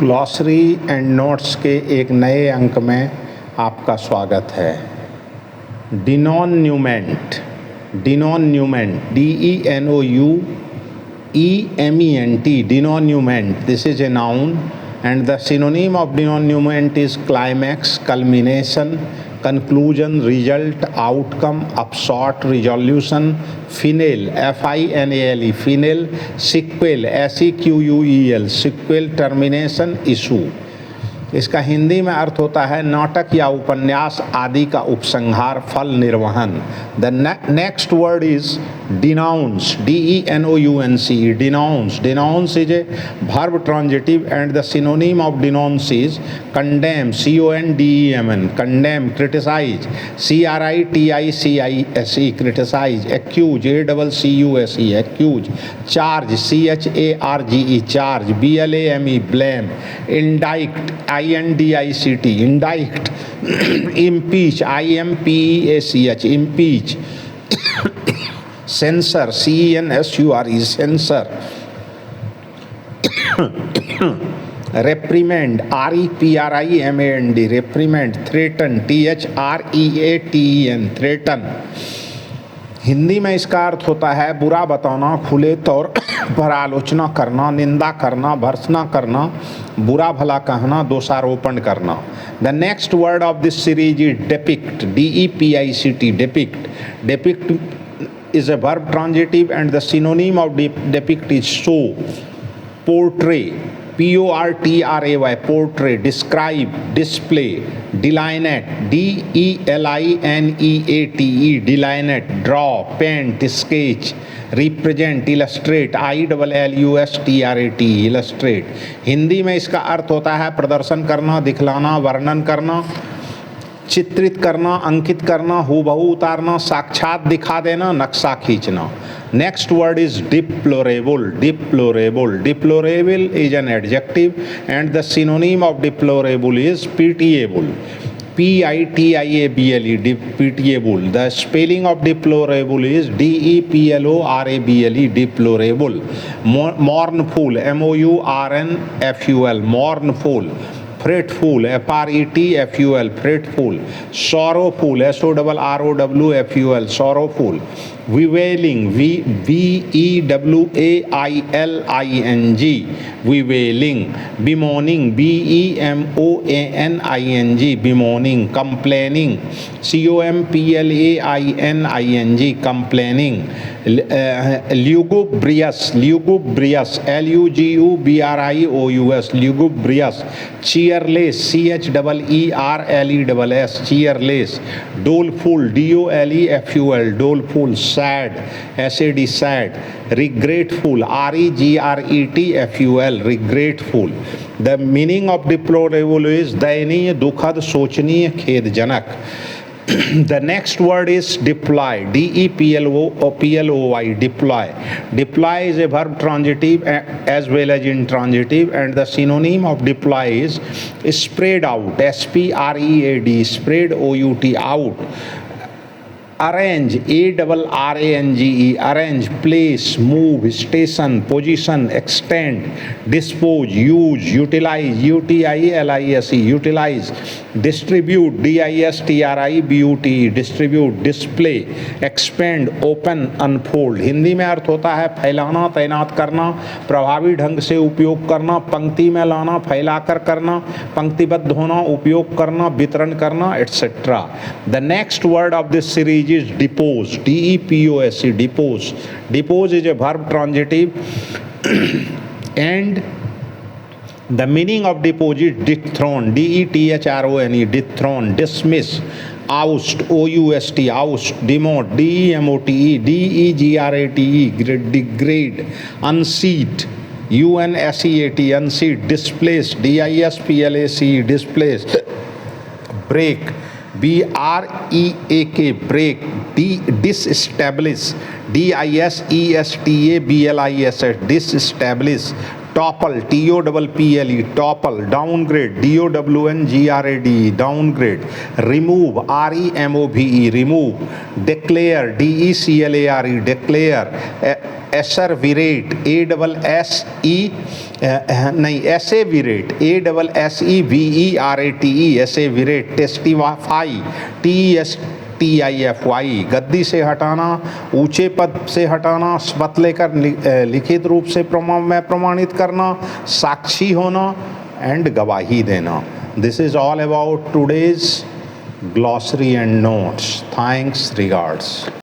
Glossary and notes के एक नए अंक में आपका स्वागत है। डिनोन्यूमेंट, DENOUEMENT, डिनोन्यूमेंट, this is a noun and the synonym of डिनोन्यूमेंट is climax, culmination, conclusion, result, outcome, upshot, resolution, finale, FINALE, finale, sequel, SEQUEL, sequel, termination, issue। इसका हिंदी में अर्थ होता है नाटक या उपन्यास आदि का उपसंहार, फल, निर्वहन। The next word is denounce, DENOUNCE, denounce. Denounce is a verb transitive and the synonym of denounce is condemn, CONDEMN, condemn, criticize, CRITICISE, criticize, accuse, ACCUSE, accuse, charge, CHARGE, charge, BLAME, blame, indict, INDICT, indict, impeach, IMPEACH, impeach, censor, CENSURE, censor, reprimand, REPRIMAND, reprimand, threaten, THREATEN, threaten। Hindi में इसका अर्थ होता है बुरा बताना, खुले तौर पर आलोचना करना, निंदा करना, भर्त्सना करना, बुरा भला कहना, दोषारोपण करना। The next word of this series is depict, DEPICT, depict। depict is a verb transitive and the synonym of depict is show, portray, PORTRAY, portray, describe, display, delineate, DELINEATE, delineate, draw, paint, sketch, represent, illustrate, ILLUSTRAT, illustrate। Hindi में इसका अर्थ होता है प्रदर्शन करना, दिखलाना, वर्णन करना, चित्रित करना, अंकित करना, हूबहू उतारना, साक्षात दिखा देना, नक्शा खींचना। Next word is deplorable, deplorable. Deplorable is an adjective and the synonym of deplorable is pitiable, PITIABLE, pitiable। The spelling of deplorable is DEPLORABLE, deplorable। Mournful, MOURNFUL, mournful। Fretful, FRETFUL, fretful। Sorrowful, SORROWFUL, sorrowful। Bewailing, BEWAILING, bewailing। Bemoaning, BEMOANING, bemoaning। Complaining, COMPLAINING, complaining। Lugubrious, lugubrious, LUGUBRIOUS, lugubrious। Cheerless, CHEERLESS, cheerless। Doleful, DOLEFUL, doleful। Sad, SAD, sad। Regretful, REGRETFUL, regretful। The meaning of deplorable is दयनीय, दुखद, शोचनीय, खेदजनक। The next word is deploy, DEPLOY, deploy। Deploy is a verb transitive as well as intransitive and the synonym of deploy is spread out, SPREAD, spread OUT, out। Arrange, ARRANGE, arrange। Place, move, station, position, extend। Dispose, use, utilize, UTILISE, utilize। Distribute, DISTRIBUTE, distribute। Display, expand, open, unfold। Hindi में अर्थ होता है फैलाना, तैनात करना, प्रभावी ढंग से उपयोग करना, पंक्ति में लाना, फैलाकर करना, पंक्तिबद्ध होना, उपयोग करना, वितरण करना, etc। The next word of this series is depose, DEPOSE, depose। Depose is a verb transitive and the meaning of depose is dethrone, DETHRONE, dethrone। Dismiss, oust, OUST, oust। Demote, DEMOTE, DEGRATE, degrade। Unseat, UNSEAT, unseat। Displace, DISPLACE, displace। Break, BREAK, break। Disestablish, DISESTABLISH, disestablish। topple, TOPPLE, topple, downgrade, DOWNGRADE, downgrade, remove, REMOVE, remove, declare, DECLARE, declare, asseverate, नहीं asseverate, ASSEVERATE, asseverate, testify, TESTIFY, गद्दी से हटाना, ऊंचे पद से हटाना, शपथ लेकर लिखित रूप से प्रमाणित करना, साक्षी होना एंड गवाही देना. This is all about today's glossary and notes. Thanks, regards.